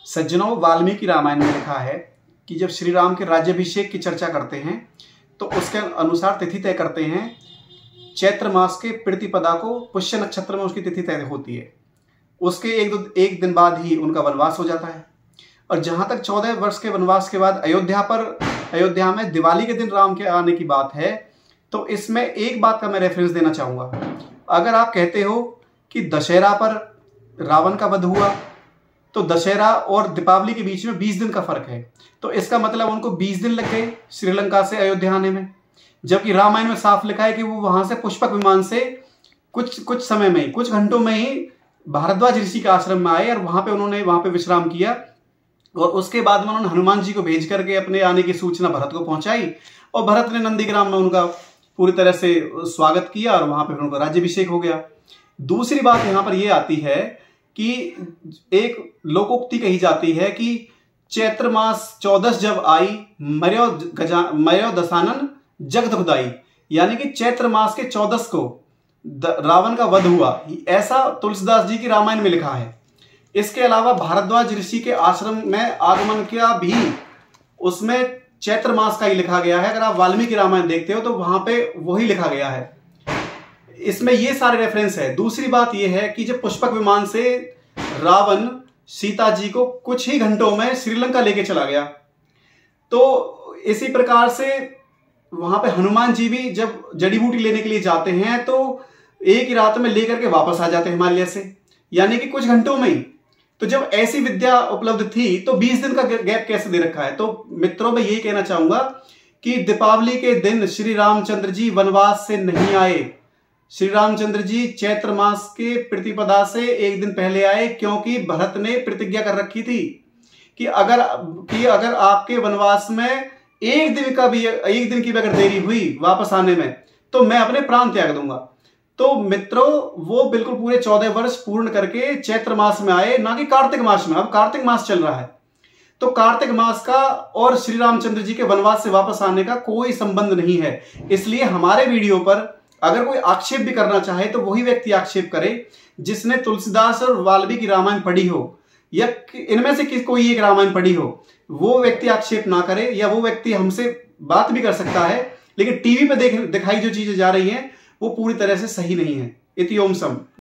सज्जनों, वाल्मीकि रामायण में लिखा है कि जब श्री राम के राज्याभिषेक की चर्चा करते हैं तो उसके अनुसार तिथि तय करते हैं। चैत्र मास के प्रतिपदा को पुष्य नक्षत्र में उसकी तिथि तय होती है। उसके एक दिन बाद ही उनका वनवास हो जाता है। और जहाँ तक 14 वर्ष के वनवास के बाद अयोध्या में दिवाली के दिन राम के आने की बात है, तो इसमें एक बात का मैं रेफरेंस देना चाहूँगा। अगर आप कहते हो कि दशहरा पर रावण का वध हुआ, तो दशहरा और दीपावली के बीच में 20 दिन का फर्क है, तो इसका मतलब उनको 20 दिन लग गए श्रीलंका से अयोध्या आने में। जबकि रामायण में साफ लिखा है कि वो वहां से पुष्पक विमान से कुछ समय में ही, कुछ घंटों में ही भारद्वाज ऋषि के आश्रम में आए और वहां पे विश्राम किया। और उसके बाद में उन्होंने हनुमान जी को भेज करके अपने आने की सूचना भरत को पहुंचाई और भरत ने नंदीग्राम में उनका पूरी तरह से स्वागत किया और वहां पर उनका राज्याभिषेक हो गया। दूसरी बात यहां पर यह आती है कि एक लोकोक्ति कही जाती है कि चैत्र मास 14 जब आई मर्यो दशानन जग दुखदाई, यानी कि चैत्र मास के 14 को रावण का वध हुआ, ऐसा तुलसीदास जी की रामायण में लिखा है। इसके अलावा भारद्वाज ऋषि के आश्रम में आगमन का भी उसमें चैत्र मास का ही लिखा गया है। अगर आप वाल्मीकि रामायण देखते हो तो वहां पे वही लिखा गया है। इसमें ये सारे रेफरेंस है। दूसरी बात यह है कि जब पुष्पक विमान से रावण सीता जी को कुछ ही घंटों में श्रीलंका लेके चला गया, तो इसी प्रकार से वहां पे हनुमान जी भी जब जड़ी बूटी लेने के लिए जाते हैं तो एक ही रात में लेकर के वापस आ जाते हैं हिमालय से, यानी कि कुछ घंटों में ही। तो जब ऐसी विद्या उपलब्ध थी तो 20 दिन का गैप कैसे दे रखा है। तो मित्रों, मैं यही कहना चाहूंगा कि दीपावली के दिन श्री रामचंद्र जी वनवास से नहीं आए। श्री रामचंद्र जी चैत्र मास के प्रतिपदा से एक दिन पहले आए, क्योंकि भरत ने प्रतिज्ञा कर रखी थी कि अगर आपके वनवास में एक दिन की भी अगर देरी हुई वापस आने में तो मैं अपने प्राण त्याग दूंगा। तो मित्रों, वो बिल्कुल पूरे 14 वर्ष पूर्ण करके चैत्र मास में आए, ना कि कार्तिक मास में। अब कार्तिक मास चल रहा है, तो कार्तिक मास का और श्री रामचंद्र जी के वनवास से वापस आने का कोई संबंध नहीं है। इसलिए हमारे वीडियो पर अगर कोई आक्षेप भी करना चाहे तो वही व्यक्ति आक्षेप करे जिसने तुलसीदास और वाल्मीकि रामायण पढ़ी हो, या इनमें से कोई एक रामायण पढ़ी हो। वो व्यक्ति आक्षेप ना करे, या वो व्यक्ति हमसे बात भी कर सकता है, लेकिन टीवी पे दिखाई जो चीजें जा रही हैं वो पूरी तरह से सही नहीं है। इति ओम सम।